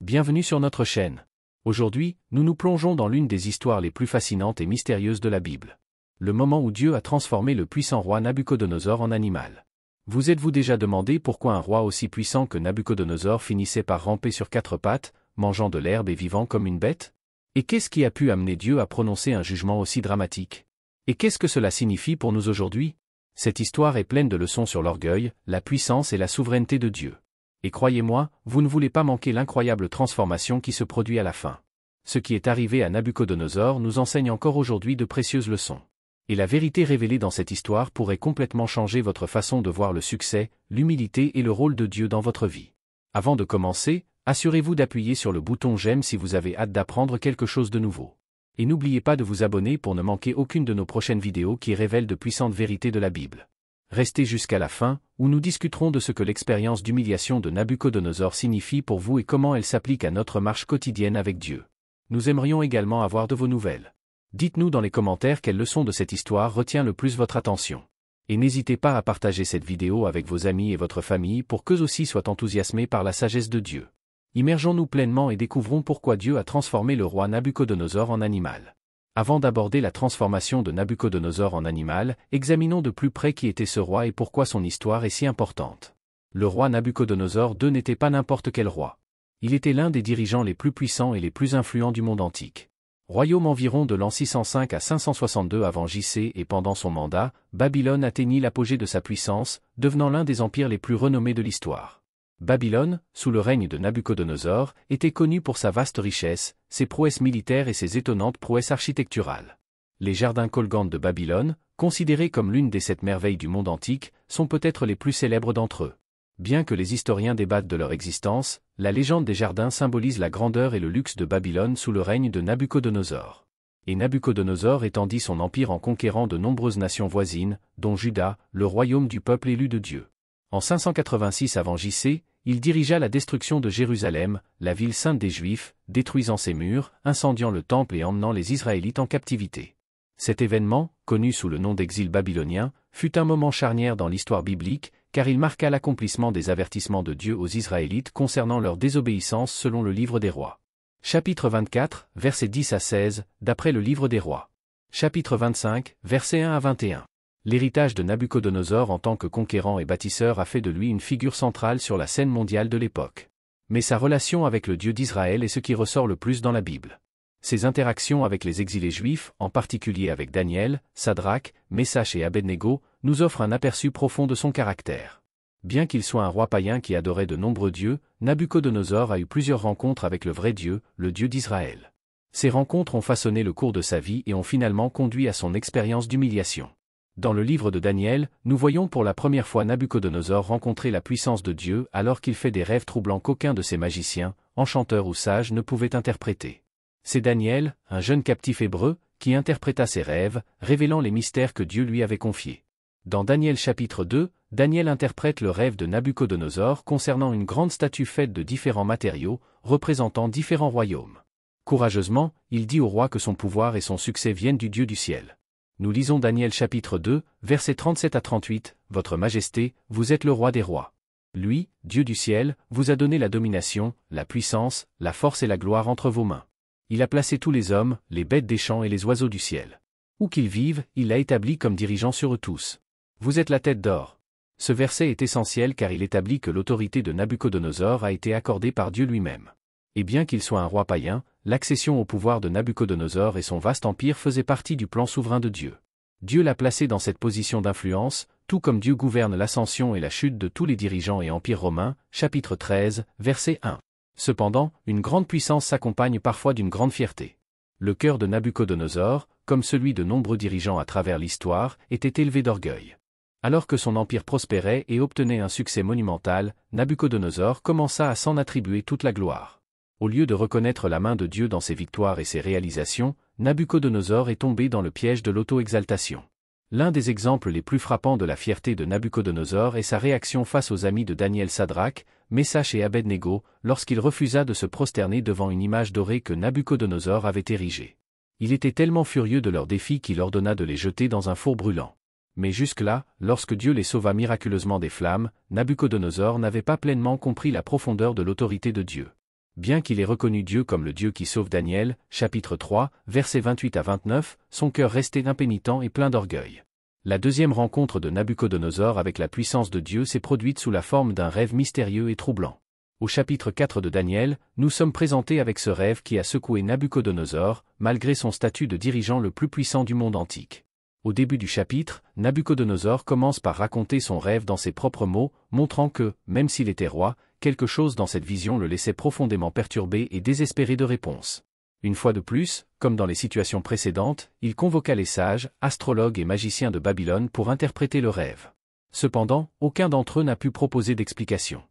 Bienvenue sur notre chaîne. Aujourd'hui, nous nous plongeons dans l'une des histoires les plus fascinantes et mystérieuses de la Bible. Le moment où Dieu a transformé le puissant roi Nabuchodonosor en animal. Vous êtes-vous déjà demandé pourquoi un roi aussi puissant que Nabuchodonosor finissait par ramper sur quatre pattes, mangeant de l'herbe et vivant comme une bête? Et qu'est-ce qui a pu amener Dieu à prononcer un jugement aussi dramatique? Et qu'est-ce que cela signifie pour nous aujourd'hui? Cette histoire est pleine de leçons sur l'orgueil, la puissance et la souveraineté de Dieu. Et croyez-moi, vous ne voulez pas manquer l'incroyable transformation qui se produit à la fin. Ce qui est arrivé à Nabuchodonosor nous enseigne encore aujourd'hui de précieuses leçons. Et la vérité révélée dans cette histoire pourrait complètement changer votre façon de voir le succès, l'humilité et le rôle de Dieu dans votre vie. Avant de commencer, assurez-vous d'appuyer sur le bouton j'aime si vous avez hâte d'apprendre quelque chose de nouveau. Et n'oubliez pas de vous abonner pour ne manquer aucune de nos prochaines vidéos qui révèlent de puissantes vérités de la Bible. Restez jusqu'à la fin, où nous discuterons de ce que l'expérience d'humiliation de Nabuchodonosor signifie pour vous et comment elle s'applique à notre marche quotidienne avec Dieu. Nous aimerions également avoir de vos nouvelles. Dites-nous dans les commentaires quelle leçon de cette histoire retient le plus votre attention. Et n'hésitez pas à partager cette vidéo avec vos amis et votre famille pour qu'eux aussi soient enthousiasmés par la sagesse de Dieu. Immergeons-nous pleinement et découvrons pourquoi Dieu a transformé le roi Nabuchodonosor en animal. Avant d'aborder la transformation de Nabuchodonosor en animal, examinons de plus près qui était ce roi et pourquoi son histoire est si importante. Le roi Nabuchodonosor II n'était pas n'importe quel roi. Il était l'un des dirigeants les plus puissants et les plus influents du monde antique. Royaume environ de l'an 605 à 562 avant J.C. et pendant son mandat, Babylone atteignit l'apogée de sa puissance, devenant l'un des empires les plus renommés de l'histoire. Babylone, sous le règne de Nabuchodonosor, était connue pour sa vaste richesse, ses prouesses militaires et ses étonnantes prouesses architecturales. Les jardins Colgantes de Babylone, considérés comme l'une des 7 merveilles du monde antique, sont peut-être les plus célèbres d'entre eux. Bien que les historiens débattent de leur existence, la légende des jardins symbolise la grandeur et le luxe de Babylone sous le règne de Nabuchodonosor. Et Nabuchodonosor étendit son empire en conquérant de nombreuses nations voisines, dont Juda, le royaume du peuple élu de Dieu. En 586 avant J.C., il dirigea la destruction de Jérusalem, la ville sainte des Juifs, détruisant ses murs, incendiant le temple et emmenant les Israélites en captivité. Cet événement, connu sous le nom d'exil babylonien, fut un moment charnière dans l'histoire biblique, car il marqua l'accomplissement des avertissements de Dieu aux Israélites concernant leur désobéissance selon le livre des rois. Chapitre 24, versets 10 à 16, d'après le livre des rois. Chapitre 25, versets 1 à 21. L'héritage de Nabuchodonosor en tant que conquérant et bâtisseur a fait de lui une figure centrale sur la scène mondiale de l'époque. Mais sa relation avec le Dieu d'Israël est ce qui ressort le plus dans la Bible. Ses interactions avec les exilés juifs, en particulier avec Daniel, Sadrach, Meshach et Abednego, nous offrent un aperçu profond de son caractère. Bien qu'il soit un roi païen qui adorait de nombreux dieux, Nabuchodonosor a eu plusieurs rencontres avec le vrai Dieu, le Dieu d'Israël. Ces rencontres ont façonné le cours de sa vie et ont finalement conduit à son expérience d'humiliation. Dans le livre de Daniel, nous voyons pour la première fois Nabuchodonosor rencontrer la puissance de Dieu alors qu'il fait des rêves troublants qu'aucun de ses magiciens, enchanteurs ou sages ne pouvait interpréter. C'est Daniel, un jeune captif hébreu, qui interpréta ses rêves, révélant les mystères que Dieu lui avait confiés. Dans Daniel chapitre 2, Daniel interprète le rêve de Nabuchodonosor concernant une grande statue faite de différents matériaux, représentant différents royaumes. Courageusement, il dit au roi que son pouvoir et son succès viennent du Dieu du ciel. Nous lisons Daniel chapitre 2, versets 37 à 38, « Votre Majesté, vous êtes le roi des rois. Lui, Dieu du ciel, vous a donné la domination, la puissance, la force et la gloire entre vos mains. Il a placé tous les hommes, les bêtes des champs et les oiseaux du ciel. Où qu'ils vivent, il l'a établi comme dirigeant sur eux tous. Vous êtes la tête d'or. » Ce verset est essentiel car il établit que l'autorité de Nabuchodonosor a été accordée par Dieu lui-même. Et bien qu'il soit un roi païen, l'accession au pouvoir de Nabuchodonosor et son vaste empire faisaient partie du plan souverain de Dieu. Dieu l'a placé dans cette position d'influence, tout comme Dieu gouverne l'ascension et la chute de tous les dirigeants et empires romains, chapitre 13, verset 1. Cependant, une grande puissance s'accompagne parfois d'une grande fierté. Le cœur de Nabuchodonosor, comme celui de nombreux dirigeants à travers l'histoire, était élevé d'orgueil. Alors que son empire prospérait et obtenait un succès monumental, Nabuchodonosor commença à s'en attribuer toute la gloire. Au lieu de reconnaître la main de Dieu dans ses victoires et ses réalisations, Nabuchodonosor est tombé dans le piège de l'auto-exaltation. L'un des exemples les plus frappants de la fierté de Nabuchodonosor est sa réaction face aux amis de Daniel Sadrach, Meshach et Abednego, lorsqu'il refusa de se prosterner devant une image dorée que Nabuchodonosor avait érigée. Il était tellement furieux de leur défi qu'il ordonna de les jeter dans un four brûlant. Mais jusque-là, lorsque Dieu les sauva miraculeusement des flammes, Nabuchodonosor n'avait pas pleinement compris la profondeur de l'autorité de Dieu. Bien qu'il ait reconnu Dieu comme le Dieu qui sauve Daniel, chapitre 3, versets 28 à 29, son cœur restait impénitent et plein d'orgueil. La deuxième rencontre de Nabuchodonosor avec la puissance de Dieu s'est produite sous la forme d'un rêve mystérieux et troublant. Au chapitre 4 de Daniel, nous sommes présentés avec ce rêve qui a secoué Nabuchodonosor, malgré son statut de dirigeant le plus puissant du monde antique. Au début du chapitre, Nabuchodonosor commence par raconter son rêve dans ses propres mots, montrant que, même s'il était roi, quelque chose dans cette vision le laissait profondément perturbé et désespéré de réponse. Une fois de plus, comme dans les situations précédentes, il convoqua les sages, astrologues et magiciens de Babylone pour interpréter le rêve. Cependant, aucun d'entre eux n'a pu proposer d'explication.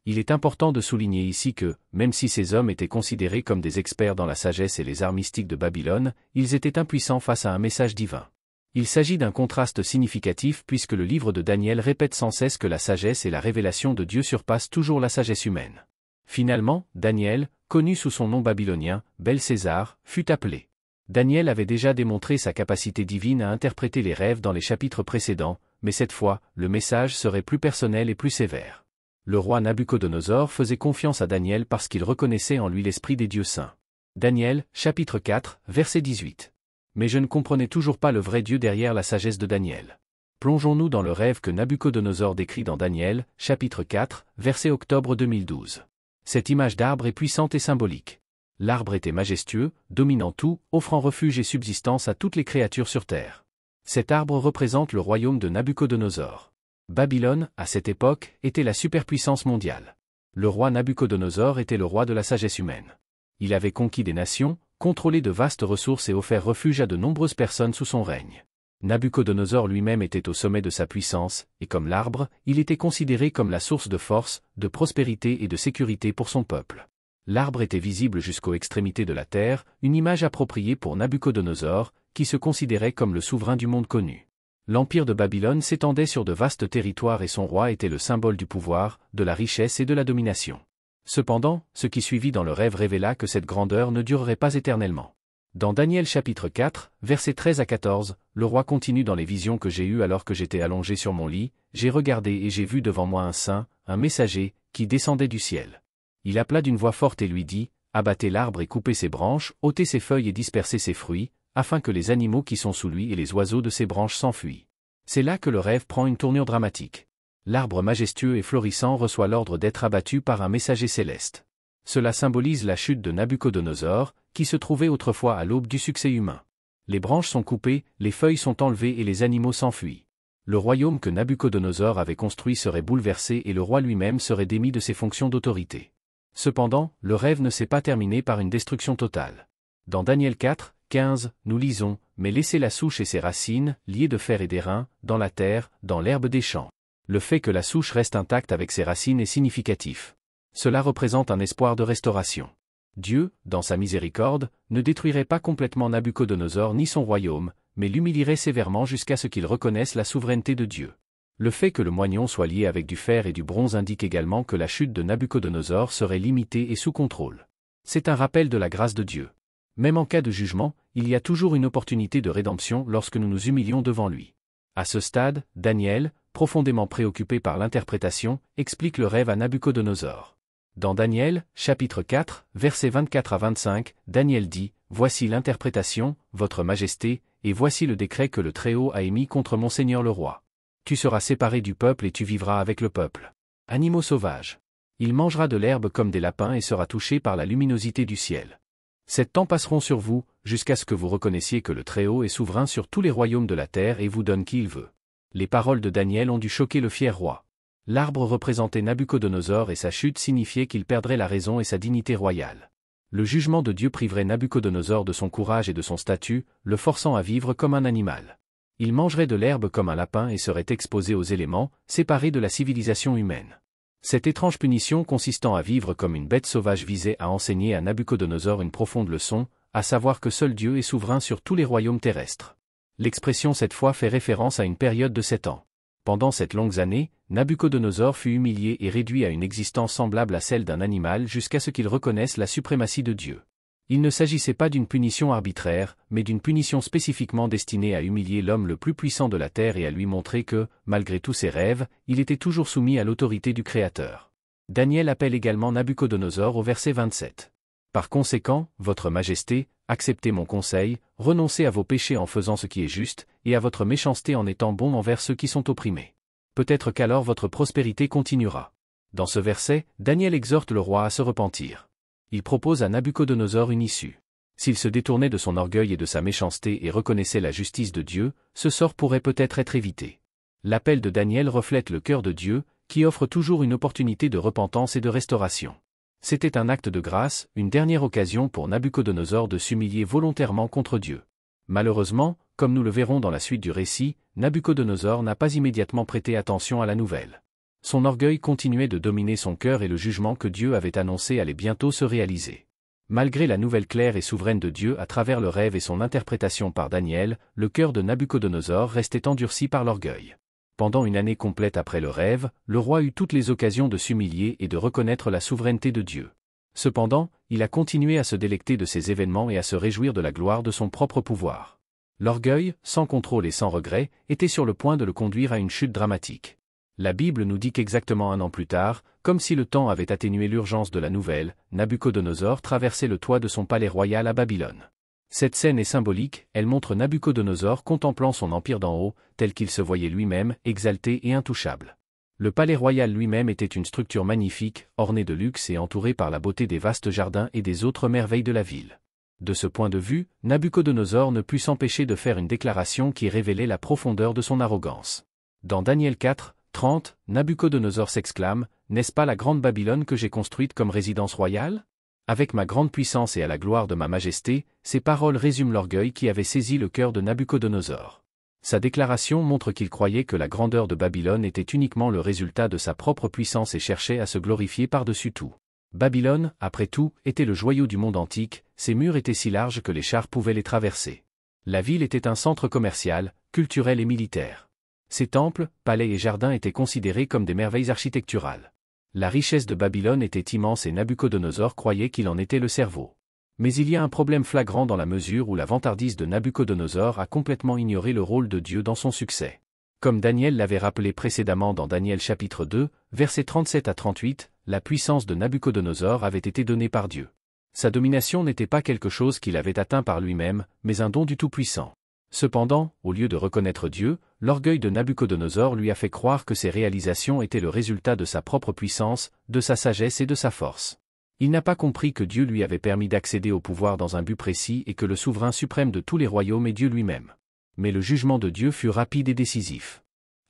Il est important de souligner ici que, même si ces hommes étaient considérés comme des experts dans la sagesse et les arts mystiques de Babylone, ils étaient impuissants face à un message divin. Il s'agit d'un contraste significatif puisque le livre de Daniel répète sans cesse que la sagesse et la révélation de Dieu surpassent toujours la sagesse humaine. Finalement, Daniel, connu sous son nom babylonien, Belcésar, fut appelé. Daniel avait déjà démontré sa capacité divine à interpréter les rêves dans les chapitres précédents, mais cette fois, le message serait plus personnel et plus sévère. Le roi Nabuchodonosor faisait confiance à Daniel parce qu'il reconnaissait en lui l'esprit des dieux saints. Daniel, chapitre 4, verset 18. Mais je ne comprenais toujours pas le vrai Dieu derrière la sagesse de Daniel. Plongeons-nous dans le rêve que Nabuchodonosor décrit dans Daniel, chapitre 4, verset octobre 2012. Cette image d'arbre est puissante et symbolique. L'arbre était majestueux, dominant tout, offrant refuge et subsistance à toutes les créatures sur terre. Cet arbre représente le royaume de Nabuchodonosor. Babylone, à cette époque, était la superpuissance mondiale. Le roi Nabuchodonosor était le roi de la sagesse humaine. Il avait conquis des nations, contrôlé de vastes ressources et offert refuge à de nombreuses personnes sous son règne. Nabuchodonosor lui-même était au sommet de sa puissance, et comme l'arbre, il était considéré comme la source de force, de prospérité et de sécurité pour son peuple. L'arbre était visible jusqu'aux extrémités de la terre, une image appropriée pour Nabuchodonosor, qui se considérait comme le souverain du monde connu. L'empire de Babylone s'étendait sur de vastes territoires et son roi était le symbole du pouvoir, de la richesse et de la domination. Cependant, ce qui suivit dans le rêve révéla que cette grandeur ne durerait pas éternellement. Dans Daniel chapitre 4, versets 13 à 14, le roi continue dans les visions que j'ai eues alors que j'étais allongé sur mon lit, j'ai regardé et j'ai vu devant moi un saint, un messager, qui descendait du ciel. Il appela d'une voix forte et lui dit, « Abattez l'arbre et coupez ses branches, ôtez ses feuilles et dispersez ses fruits, afin que les animaux qui sont sous lui et les oiseaux de ses branches s'enfuient. » C'est là que le rêve prend une tournure dramatique. L'arbre majestueux et florissant reçoit l'ordre d'être abattu par un messager céleste. Cela symbolise la chute de Nabuchodonosor, qui se trouvait autrefois à l'aube du succès humain. Les branches sont coupées, les feuilles sont enlevées et les animaux s'enfuient. Le royaume que Nabuchodonosor avait construit serait bouleversé et le roi lui-même serait démis de ses fonctions d'autorité. Cependant, le rêve ne s'est pas terminé par une destruction totale. Dans Daniel 4, 15, nous lisons, « Mais laissez la souche et ses racines, liées de fer et d'airain, dans la terre, dans l'herbe des champs. » Le fait que la souche reste intacte avec ses racines est significatif. Cela représente un espoir de restauration. Dieu, dans sa miséricorde, ne détruirait pas complètement Nabuchodonosor ni son royaume, mais l'humilierait sévèrement jusqu'à ce qu'il reconnaisse la souveraineté de Dieu. Le fait que le moignon soit lié avec du fer et du bronze indique également que la chute de Nabuchodonosor serait limitée et sous contrôle. C'est un rappel de la grâce de Dieu. Même en cas de jugement, il y a toujours une opportunité de rédemption lorsque nous nous humilions devant lui. À ce stade, Daniel, profondément préoccupé par l'interprétation, explique le rêve à Nabuchodonosor. Dans Daniel, chapitre 4, versets 24 à 25, Daniel dit, « Voici l'interprétation, votre majesté, et voici le décret que le Très-Haut a émis contre mon seigneur le roi. Tu seras séparé du peuple et tu vivras avec le peuple. Animaux sauvages. Il mangera de l'herbe comme des lapins et sera touché par la luminosité du ciel. Sept temps passeront sur vous, jusqu'à ce que vous reconnaissiez que le Très-Haut est souverain sur tous les royaumes de la terre et vous donne qui il veut. » Les paroles de Daniel ont dû choquer le fier roi. L'arbre représentait Nabuchodonosor et sa chute signifiait qu'il perdrait la raison et sa dignité royale. Le jugement de Dieu priverait Nabuchodonosor de son courage et de son statut, le forçant à vivre comme un animal. Il mangerait de l'herbe comme un lapin et serait exposé aux éléments, séparé de la civilisation humaine. Cette étrange punition consistant à vivre comme une bête sauvage visait à enseigner à Nabuchodonosor une profonde leçon, à savoir que seul Dieu est souverain sur tous les royaumes terrestres. L'expression cette fois fait référence à une période de 7 ans. Pendant cette longue année, Nabuchodonosor fut humilié et réduit à une existence semblable à celle d'un animal jusqu'à ce qu'il reconnaisse la suprématie de Dieu. Il ne s'agissait pas d'une punition arbitraire, mais d'une punition spécifiquement destinée à humilier l'homme le plus puissant de la terre et à lui montrer que, malgré tous ses rêves, il était toujours soumis à l'autorité du Créateur. Daniel appelle également Nabuchodonosor au verset 27. Par conséquent, votre majesté, acceptez mon conseil, renoncez à vos péchés en faisant ce qui est juste, et à votre méchanceté en étant bon envers ceux qui sont opprimés. Peut-être qu'alors votre prospérité continuera. Dans ce verset, Daniel exhorte le roi à se repentir. Il propose à Nabuchodonosor une issue. S'il se détournait de son orgueil et de sa méchanceté et reconnaissait la justice de Dieu, ce sort pourrait peut-être être évité. L'appel de Daniel reflète le cœur de Dieu, qui offre toujours une opportunité de repentance et de restauration. C'était un acte de grâce, une dernière occasion pour Nabuchodonosor de s'humilier volontairement contre Dieu. Malheureusement, comme nous le verrons dans la suite du récit, Nabuchodonosor n'a pas immédiatement prêté attention à la nouvelle. Son orgueil continuait de dominer son cœur et le jugement que Dieu avait annoncé allait bientôt se réaliser. Malgré la nouvelle claire et souveraine de Dieu à travers le rêve et son interprétation par Daniel, le cœur de Nabuchodonosor restait endurci par l'orgueil. Pendant une année complète après le rêve, le roi eut toutes les occasions de s'humilier et de reconnaître la souveraineté de Dieu. Cependant, il a continué à se délecter de ces événements et à se réjouir de la gloire de son propre pouvoir. L'orgueil, sans contrôle et sans regret, était sur le point de le conduire à une chute dramatique. La Bible nous dit qu'exactement un an plus tard, comme si le temps avait atténué l'urgence de la nouvelle, Nabuchodonosor traversait le toit de son palais royal à Babylone. Cette scène est symbolique, elle montre Nabuchodonosor contemplant son empire d'en haut, tel qu'il se voyait lui-même, exalté et intouchable. Le palais royal lui-même était une structure magnifique, ornée de luxe et entourée par la beauté des vastes jardins et des autres merveilles de la ville. De ce point de vue, Nabuchodonosor ne put s'empêcher de faire une déclaration qui révélait la profondeur de son arrogance. Dans Daniel 4, 30, Nabuchodonosor s'exclame « N'est-ce pas la grande Babylone que j'ai construite comme résidence royale ? Avec ma grande puissance et à la gloire de ma majesté », ces paroles résument l'orgueil qui avait saisi le cœur de Nabuchodonosor. Sa déclaration montre qu'il croyait que la grandeur de Babylone était uniquement le résultat de sa propre puissance et cherchait à se glorifier par-dessus tout. Babylone, après tout, était le joyau du monde antique, ses murs étaient si larges que les chars pouvaient les traverser. La ville était un centre commercial, culturel et militaire. Ses temples, palais et jardins étaient considérés comme des merveilles architecturales. La richesse de Babylone était immense et Nabuchodonosor croyait qu'il en était le cerveau. Mais il y a un problème flagrant dans la mesure où la vantardise de Nabuchodonosor a complètement ignoré le rôle de Dieu dans son succès. Comme Daniel l'avait rappelé précédemment dans Daniel chapitre 2, versets 37 à 38, la puissance de Nabuchodonosor avait été donnée par Dieu. Sa domination n'était pas quelque chose qu'il avait atteint par lui-même, mais un don du Tout-Puissant. Cependant, au lieu de reconnaître Dieu, l'orgueil de Nabuchodonosor lui a fait croire que ses réalisations étaient le résultat de sa propre puissance, de sa sagesse et de sa force. Il n'a pas compris que Dieu lui avait permis d'accéder au pouvoir dans un but précis et que le souverain suprême de tous les royaumes est Dieu lui-même. Mais le jugement de Dieu fut rapide et décisif.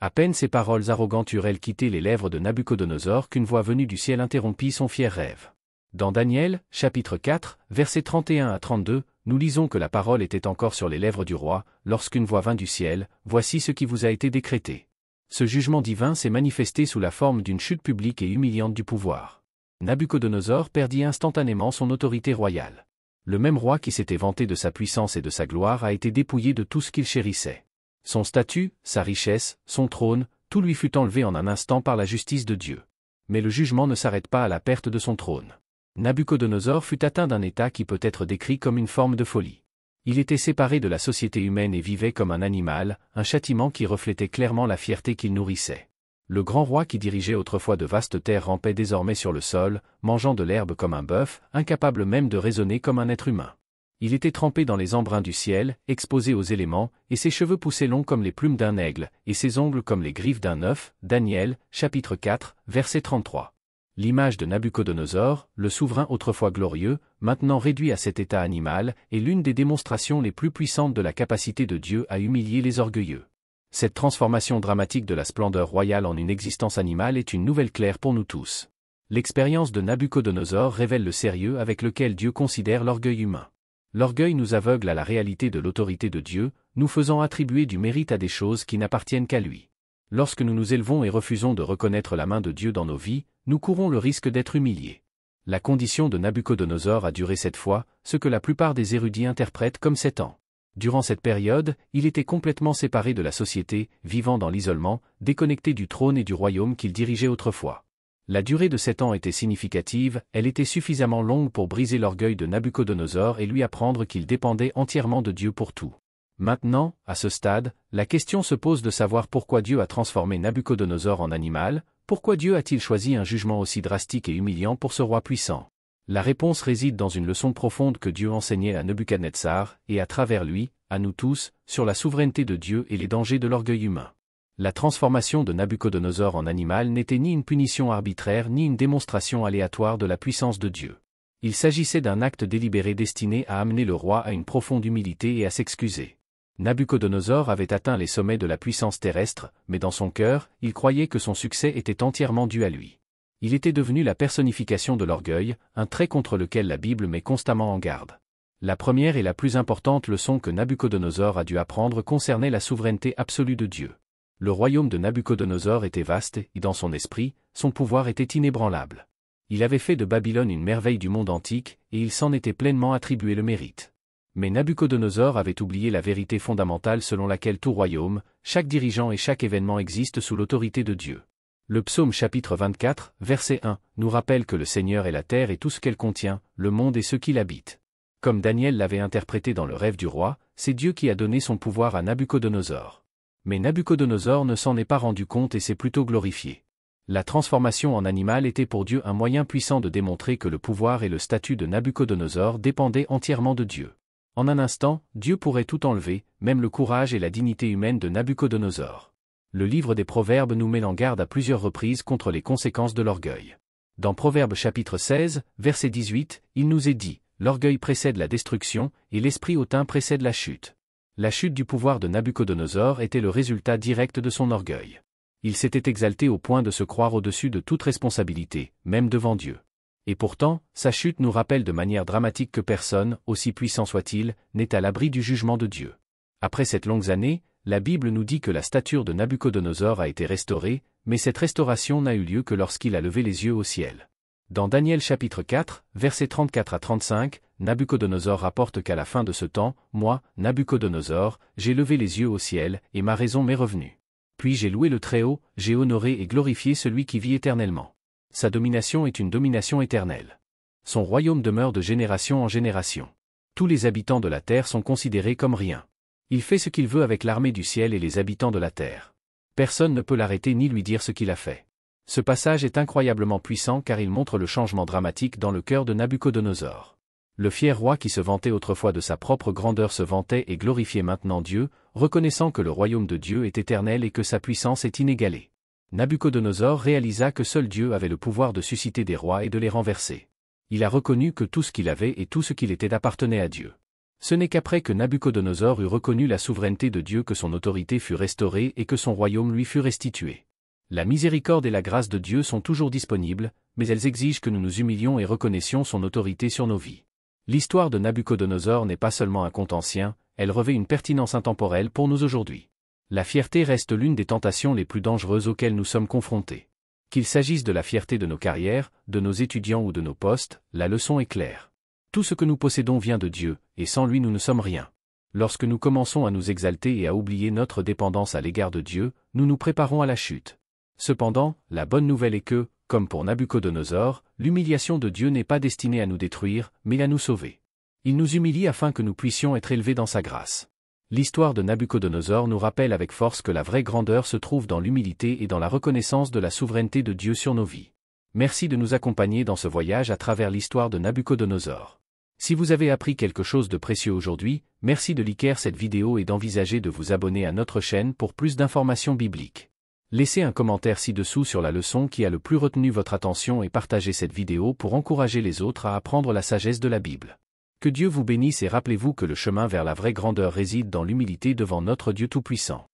À peine ces paroles arrogantes eurent-elles quitté les lèvres de Nabuchodonosor qu'une voix venue du ciel interrompit son fier rêve. Dans Daniel, chapitre 4, versets 31 à 32, nous lisons que la parole était encore sur les lèvres du roi, lorsqu'une voix vint du ciel, « Voici ce qui vous a été décrété. » Ce jugement divin s'est manifesté sous la forme d'une chute publique et humiliante du pouvoir. Nabuchodonosor perdit instantanément son autorité royale. Le même roi qui s'était vanté de sa puissance et de sa gloire a été dépouillé de tout ce qu'il chérissait. Son statut, sa richesse, son trône, tout lui fut enlevé en un instant par la justice de Dieu. Mais le jugement ne s'arrête pas à la perte de son trône. Nabuchodonosor fut atteint d'un état qui peut être décrit comme une forme de folie. Il était séparé de la société humaine et vivait comme un animal, un châtiment qui reflétait clairement la fierté qu'il nourrissait. Le grand roi qui dirigeait autrefois de vastes terres rampait désormais sur le sol, mangeant de l'herbe comme un bœuf, incapable même de raisonner comme un être humain. Il était trempé dans les embruns du ciel, exposé aux éléments, et ses cheveux poussaient longs comme les plumes d'un aigle, et ses ongles comme les griffes d'un œuf. Daniel, chapitre 4, verset 33. L'image de Nabuchodonosor, le souverain autrefois glorieux, maintenant réduit à cet état animal, est l'une des démonstrations les plus puissantes de la capacité de Dieu à humilier les orgueilleux. Cette transformation dramatique de la splendeur royale en une existence animale est une nouvelle claire pour nous tous. L'expérience de Nabuchodonosor révèle le sérieux avec lequel Dieu considère l'orgueil humain. L'orgueil nous aveugle à la réalité de l'autorité de Dieu, nous faisant attribuer du mérite à des choses qui n'appartiennent qu'à lui. Lorsque nous nous élevons et refusons de reconnaître la main de Dieu dans nos vies, nous courons le risque d'être humiliés. La condition de Nabuchodonosor a duré 7 fois, ce que la plupart des érudits interprètent comme 7 ans. Durant cette période, il était complètement séparé de la société, vivant dans l'isolement, déconnecté du trône et du royaume qu'il dirigeait autrefois. La durée de 7 ans était significative, elle était suffisamment longue pour briser l'orgueil de Nabuchodonosor et lui apprendre qu'il dépendait entièrement de Dieu pour tout. Maintenant, à ce stade, la question se pose de savoir pourquoi Dieu a transformé Nabuchodonosor en animal, Pourquoi Dieu a-t-il choisi un jugement aussi drastique et humiliant pour ce roi puissant? La réponse réside dans une leçon profonde que Dieu enseignait à Nebuchadnezzar, et à travers lui, à nous tous, sur la souveraineté de Dieu et les dangers de l'orgueil humain. La transformation de Nabuchodonosor en animal n'était ni une punition arbitraire ni une démonstration aléatoire de la puissance de Dieu. Il s'agissait d'un acte délibéré destiné à amener le roi à une profonde humilité et à s'excuser. Nabuchodonosor avait atteint les sommets de la puissance terrestre, mais dans son cœur, il croyait que son succès était entièrement dû à lui. Il était devenu la personnification de l'orgueil, un trait contre lequel la Bible met constamment en garde. La première et la plus importante leçon que Nabuchodonosor a dû apprendre concernait la souveraineté absolue de Dieu. Le royaume de Nabuchodonosor était vaste et, dans son esprit, son pouvoir était inébranlable. Il avait fait de Babylone une merveille du monde antique, et il s'en était pleinement attribué le mérite. Mais Nabuchodonosor avait oublié la vérité fondamentale selon laquelle tout royaume, chaque dirigeant et chaque événement existe sous l'autorité de Dieu. Le psaume chapitre 24, verset 1, nous rappelle que le Seigneur est la terre et tout ce qu'elle contient, le monde et ceux qui l'habitent. Comme Daniel l'avait interprété dans le rêve du roi, c'est Dieu qui a donné son pouvoir à Nabuchodonosor. Mais Nabuchodonosor ne s'en est pas rendu compte et s'est plutôt glorifié. La transformation en animal était pour Dieu un moyen puissant de démontrer que le pouvoir et le statut de Nabuchodonosor dépendaient entièrement de Dieu. En un instant, Dieu pourrait tout enlever, même le courage et la dignité humaine de Nabuchodonosor. Le livre des Proverbes nous met en garde à plusieurs reprises contre les conséquences de l'orgueil. Dans Proverbes chapitre 16, verset 18, il nous est dit, « L'orgueil précède la destruction, et l'esprit hautain précède la chute. » La chute du pouvoir de Nabuchodonosor était le résultat direct de son orgueil. Il s'était exalté au point de se croire au-dessus de toute responsabilité, même devant Dieu. Et pourtant, sa chute nous rappelle de manière dramatique que personne, aussi puissant soit-il, n'est à l'abri du jugement de Dieu. Après cette longue année, la Bible nous dit que la stature de Nabuchodonosor a été restaurée, mais cette restauration n'a eu lieu que lorsqu'il a levé les yeux au ciel. Dans Daniel chapitre 4, versets 34 à 35, Nabuchodonosor rapporte qu'à la fin de ce temps, moi, Nabuchodonosor, j'ai levé les yeux au ciel, et ma raison m'est revenue. Puis j'ai loué le Très-Haut, j'ai honoré et glorifié celui qui vit éternellement. Sa domination est une domination éternelle. Son royaume demeure de génération en génération. Tous les habitants de la terre sont considérés comme rien. Il fait ce qu'il veut avec l'armée du ciel et les habitants de la terre. Personne ne peut l'arrêter ni lui dire ce qu'il a fait. Ce passage est incroyablement puissant car il montre le changement dramatique dans le cœur de Nabuchodonosor. Le fier roi qui se vantait autrefois de sa propre grandeur se vantait et glorifiait maintenant Dieu, reconnaissant que le royaume de Dieu est éternel et que sa puissance est inégalée. Nabuchodonosor réalisa que seul Dieu avait le pouvoir de susciter des rois et de les renverser. Il a reconnu que tout ce qu'il avait et tout ce qu'il était appartenait à Dieu. Ce n'est qu'après que Nabuchodonosor eut reconnu la souveraineté de Dieu que son autorité fut restaurée et que son royaume lui fut restitué. La miséricorde et la grâce de Dieu sont toujours disponibles, mais elles exigent que nous nous humilions et reconnaissions son autorité sur nos vies. L'histoire de Nabuchodonosor n'est pas seulement un conte ancien, elle revêt une pertinence intemporelle pour nous aujourd'hui. La fierté reste l'une des tentations les plus dangereuses auxquelles nous sommes confrontés. Qu'il s'agisse de la fierté de nos carrières, de nos étudiants ou de nos postes, la leçon est claire. Tout ce que nous possédons vient de Dieu, et sans lui nous ne sommes rien. Lorsque nous commençons à nous exalter et à oublier notre dépendance à l'égard de Dieu, nous nous préparons à la chute. Cependant, la bonne nouvelle est que, comme pour Nabuchodonosor, l'humiliation de Dieu n'est pas destinée à nous détruire, mais à nous sauver. Il nous humilie afin que nous puissions être élevés dans sa grâce. L'histoire de Nabuchodonosor nous rappelle avec force que la vraie grandeur se trouve dans l'humilité et dans la reconnaissance de la souveraineté de Dieu sur nos vies. Merci de nous accompagner dans ce voyage à travers l'histoire de Nabuchodonosor. Si vous avez appris quelque chose de précieux aujourd'hui, merci de liker cette vidéo et d'envisager de vous abonner à notre chaîne pour plus d'informations bibliques. Laissez un commentaire ci-dessous sur la leçon qui a le plus retenu votre attention et partagez cette vidéo pour encourager les autres à apprendre la sagesse de la Bible. Que Dieu vous bénisse et rappelez-vous que le chemin vers la vraie grandeur réside dans l'humilité devant notre Dieu Tout-Puissant.